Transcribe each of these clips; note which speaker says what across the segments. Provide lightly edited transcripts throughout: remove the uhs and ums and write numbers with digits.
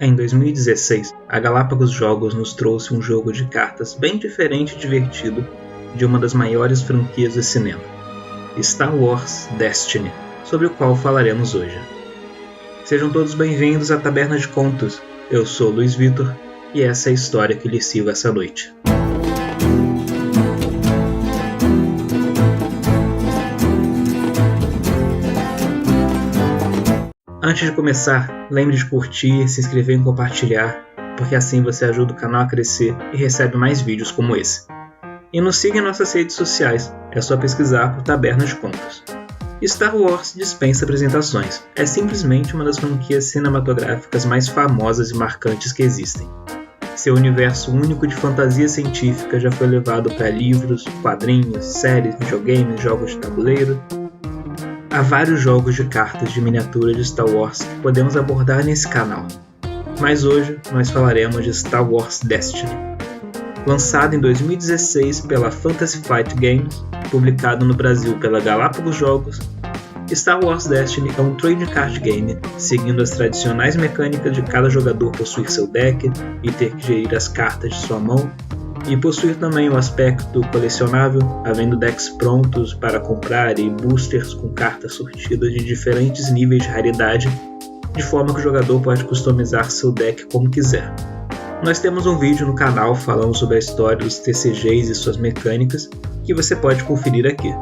Speaker 1: Em 2016, a Galápagos Jogos nos trouxe um jogo de cartas bem diferente e divertido de uma das maiores franquias de cinema, Star Wars Destiny, sobre o qual falaremos hoje. Sejam todos bem-vindos à Taberna de Contos. Eu sou Luiz Vitor e essa é a história que lhes sirvo essa noite. Antes de começar, lembre de curtir, se inscrever e compartilhar, porque assim você ajuda o canal a crescer e recebe mais vídeos como esse. E nos siga em nossas redes sociais, é só pesquisar por Taberna de Contos. Star Wars dispensa apresentações, é simplesmente uma das franquias cinematográficas mais famosas e marcantes que existem. Seu universo único de fantasia científica já foi levado para livros, quadrinhos, séries, videogames, jogos de tabuleiro. Há vários jogos de cartas de miniatura de Star Wars que podemos abordar nesse canal, mas hoje nós falaremos de Star Wars Destiny. Lançado em 2016 pela Fantasy Flight Games, publicado no Brasil pela Galápagos Jogos, Star Wars Destiny é um trading card game, seguindo as tradicionais mecânicas de cada jogador possuir seu deck e ter que gerir as cartas de sua mão, e possuir também o aspecto colecionável, havendo decks prontos para comprar e boosters com cartas sortidas de diferentes níveis de raridade, de forma que o jogador pode customizar seu deck como quiser. Nós temos um vídeo no canal falando sobre a história dos TCGs e suas mecânicas, que você pode conferir aqui.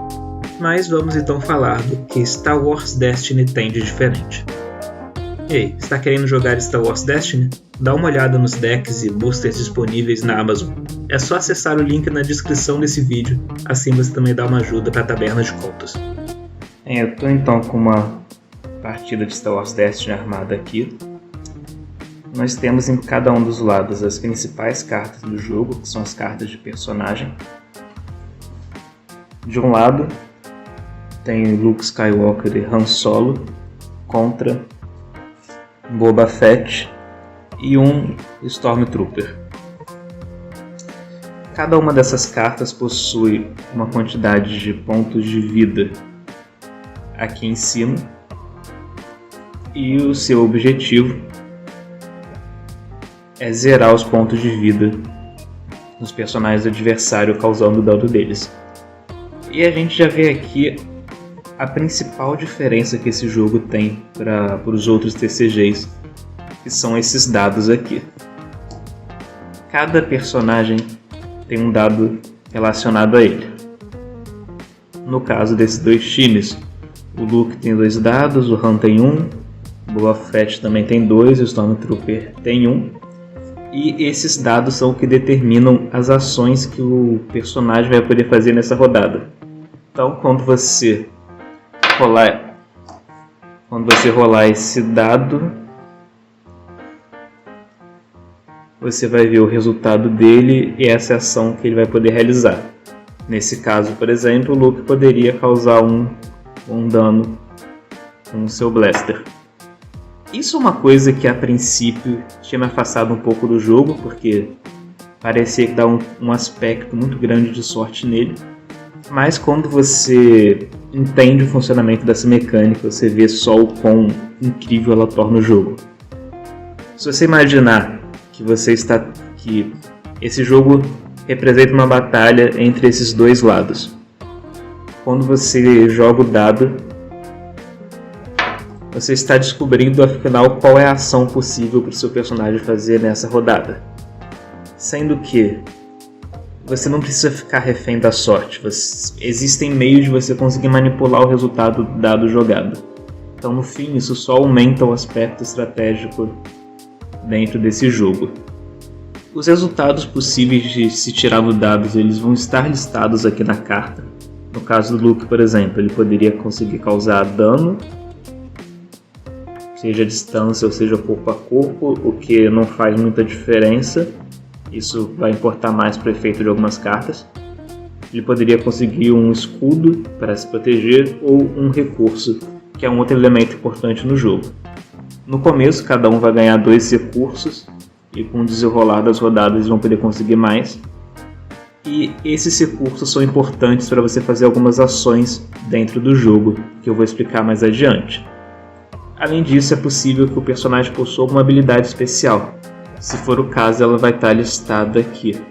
Speaker 1: Mas vamos então falar do que Star Wars Destiny tem de diferente. Ei, está querendo jogar Star Wars Destiny? Dá uma olhada nos decks e boosters disponíveis na Amazon. É só acessar o link na descrição desse vídeo, assim você também dá uma ajuda para a Taberna de Contos. Eu estou então com uma partida de Star Wars Destiny armada aqui. Nós temos em cada um dos lados as principais cartas do jogo, que são as cartas de personagem. De um lado tem Luke Skywalker e Han Solo contra Boba Fett e um Stormtrooper. Cada uma dessas cartas possui uma quantidade de pontos de vida aqui em cima e o seu objetivo é zerar os pontos de vida dos personagens do adversário, causando o dano deles. E a gente já vê aqui a principal diferença que esse jogo tem para os outros TCGs, que são esses dados aqui. Cada personagem tem um dado relacionado a ele. No caso desses dois times, o Luke tem 2 dados, o Han tem 1, o Boba Fett também tem 2, o Stormtrooper tem 1. E esses dados são o que determinam as ações que o personagem vai poder fazer nessa rodada. Então, quando você rolar esse dado, você vai ver o resultado dele e essa ação que ele vai poder realizar. Nesse caso, por exemplo, o Luke poderia causar um dano com o seu blaster. Isso é uma coisa que a princípio tinha me afastado um pouco do jogo, porque parecia que dá um aspecto muito grande de sorte nele. Mas quando você entende o funcionamento dessa mecânica, você vê só o quão incrível ela torna o jogo. Se você imaginar que esse jogo representa uma batalha entre esses dois lados. Quando você joga o dado, você está descobrindo afinal qual é a ação possível para o seu personagem fazer nessa rodada. Sendo que você não precisa ficar refém da sorte. Existem meios de você conseguir manipular o resultado do dado jogado. Então, no fim, isso só aumenta o aspecto estratégico dentro desse jogo. Os resultados possíveis de se tirar no dado, eles vão estar listados aqui na carta. No caso do Luke, por exemplo, ele poderia conseguir causar dano, seja a distância ou seja corpo a corpo, o que não faz muita diferença. Isso vai importar mais para o efeito de algumas cartas. Ele poderia conseguir um escudo para se proteger ou um recurso, que é um outro elemento importante no jogo. No começo, cada um vai ganhar 2 recursos e com o desenrolar das rodadas eles vão poder conseguir mais. E esses recursos são importantes para você fazer algumas ações dentro do jogo, que eu vou explicar mais adiante. Além disso, é possível que o personagem possua alguma habilidade especial. Se for o caso, ela vai estar listada aqui.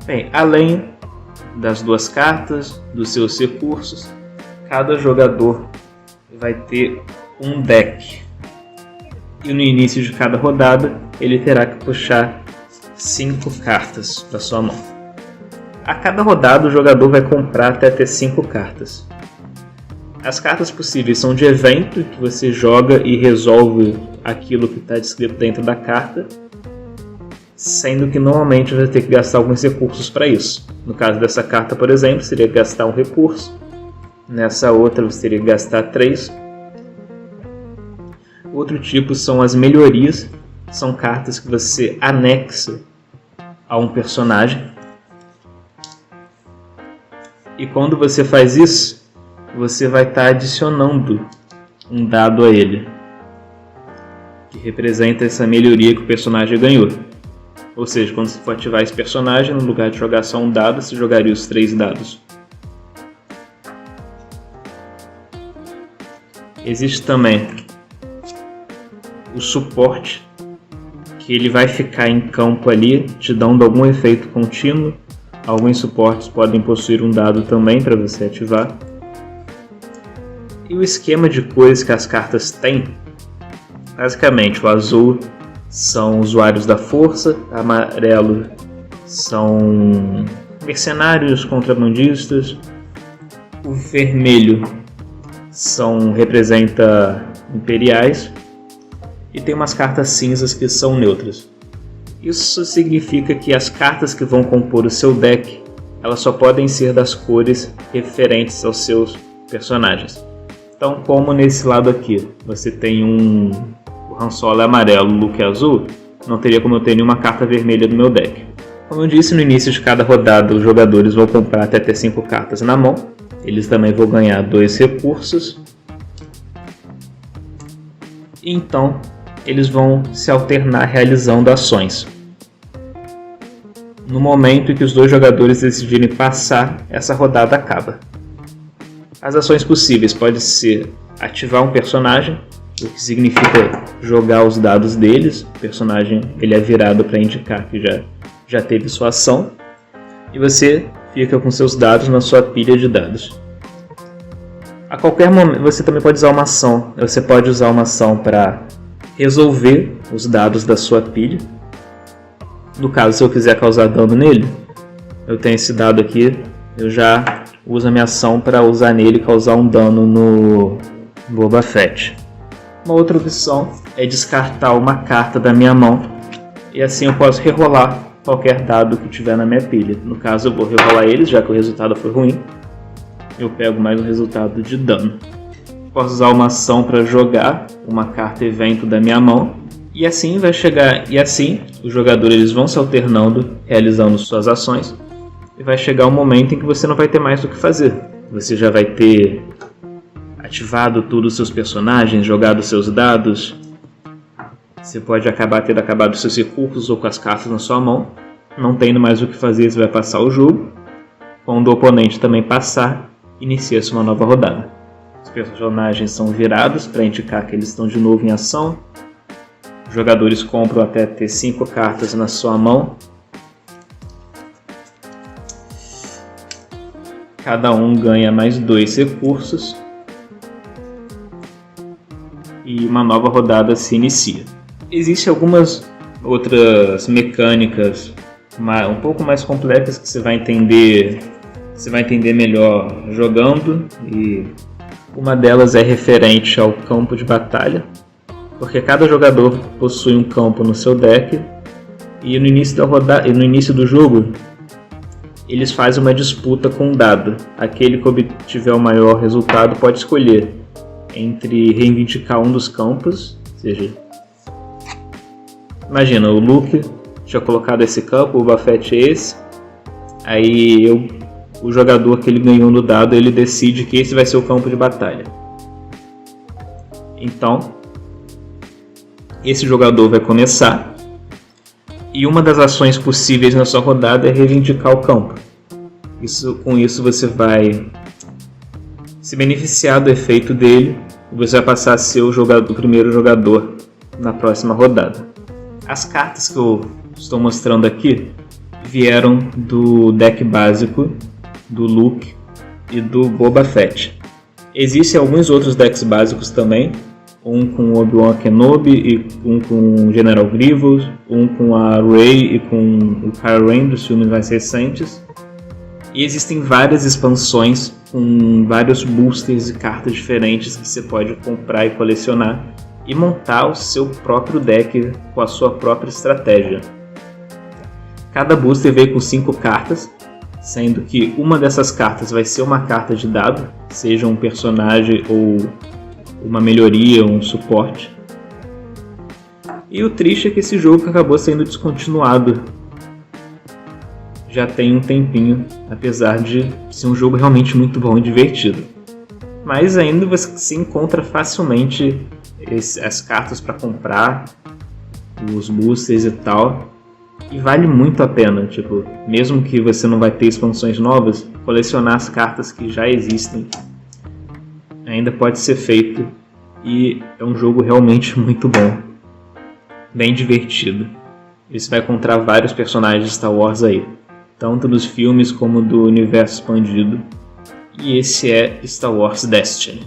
Speaker 1: Bem, além das 2 cartas, dos seus recursos, cada jogador vai ter um deck. E no início de cada rodada, ele terá que puxar 5 cartas para sua mão. A cada rodada, o jogador vai comprar até ter 5 cartas. As cartas possíveis são de evento, que você joga e resolve aquilo que está descrito dentro da carta, sendo que normalmente você vai ter que gastar alguns recursos para isso. No caso dessa carta, por exemplo, seria gastar um recurso. Nessa outra você teria que gastar 3. Outro tipo são as melhorias. São cartas que você anexa a um personagem. E quando você faz isso, você vai estar adicionando um dado a ele, que representa essa melhoria que o personagem ganhou. Ou seja, quando você for ativar esse personagem, no lugar de jogar só um dado, você jogaria os 3 dados. Existe também o suporte, que ele vai ficar em campo ali, te dando algum efeito contínuo. Alguns suportes podem possuir um dado também para você ativar. E o esquema de cores que as cartas têm, basicamente o azul são usuários da força, amarelo são mercenários, contrabandistas, o vermelho representa imperiais e tem umas cartas cinzas que são neutras. Isso significa que as cartas que vão compor o seu deck, elas só podem ser das cores referentes aos seus personagens. Então, como nesse lado aqui você tem o Han Solo é amarelo, o Luke é azul, não teria como eu ter nenhuma carta vermelha no meu deck. Como eu disse, no início de cada rodada os jogadores vão comprar até ter 5 cartas na mão. Eles também vão ganhar 2 recursos. E então eles vão se alternar realizando ações. No momento em que os 2 jogadores decidirem passar, essa rodada acaba. As ações possíveis podem ser ativar um personagem, o que significa jogar os dados deles. O personagem ele é virado para indicar que já teve sua ação. E você fica com seus dados na sua pilha de dados. A qualquer momento você também pode usar uma ação. Você pode usar uma ação para resolver os dados da sua pilha. No caso, se eu quiser causar dano nele, eu tenho esse dado aqui, eu já uso a minha ação para usar nele e causar um dano no Boba Fett. Uma outra opção é descartar uma carta da minha mão e assim eu posso rerolar qualquer dado que tiver na minha pilha. No caso, eu vou rerolar eles, já que o resultado foi ruim. Eu pego mais um resultado de dano. Posso usar uma ação para jogar uma carta evento da minha mão. E assim vai chegar. E assim os jogadores eles vão se alternando, realizando suas ações. E vai chegar um momento em que você não vai ter mais o que fazer. Você já vai ter ativado todos os seus personagens, jogado seus dados. Você pode tendo acabado os seus recursos ou com as cartas na sua mão. Não tendo mais o que fazer, você vai passar o jogo. Quando o oponente também passar, inicia-se uma nova rodada. Os personagens são virados para indicar que eles estão de novo em ação. Os jogadores compram até ter 5 cartas na sua mão. Cada um ganha mais 2 recursos. E uma nova rodada se inicia. Existem algumas outras mecânicas um pouco mais complexas que você vai entender melhor jogando, e uma delas é referente ao campo de batalha, porque cada jogador possui um campo no seu deck e no início do jogo eles fazem uma disputa com um dado. Aquele que obtiver o maior resultado pode escolher entre reivindicar um dos campos, ou seja, imagina, o Luke tinha colocado esse campo, o Boba Fett é esse, aí o jogador que ele ganhou no dado, ele decide que esse vai ser o campo de batalha. Então, esse jogador vai começar, e uma das ações possíveis na sua rodada é reivindicar o campo. Com isso você vai se beneficiar do efeito dele e você vai passar a ser o primeiro jogador na próxima rodada. As cartas que eu estou mostrando aqui vieram do deck básico do Luke e do Boba Fett. Existem alguns outros decks básicos também, um com o Obi-Wan Kenobi e um com o General Grievous, um com a Rey e com o Kylo Ren dos filmes mais recentes. E existem várias expansões com vários boosters e cartas diferentes que você pode comprar e colecionar e montar o seu próprio deck com a sua própria estratégia. Cada booster veio com 5 cartas, sendo que uma dessas cartas vai ser uma carta de dado, seja um personagem ou uma melhoria ou um suporte. E o triste é que esse jogo acabou sendo descontinuado já tem um tempinho, apesar de ser um jogo realmente muito bom e divertido. Mas ainda você se encontra facilmente as cartas para comprar, os boosters e tal, e vale muito a pena, tipo, mesmo que você não vai ter expansões novas, colecionar as cartas que já existem ainda pode ser feito, e é um jogo realmente muito bom, bem divertido. E você vai encontrar vários personagens de Star Wars aí, tanto dos filmes como do universo expandido, e esse é Star Wars Destiny.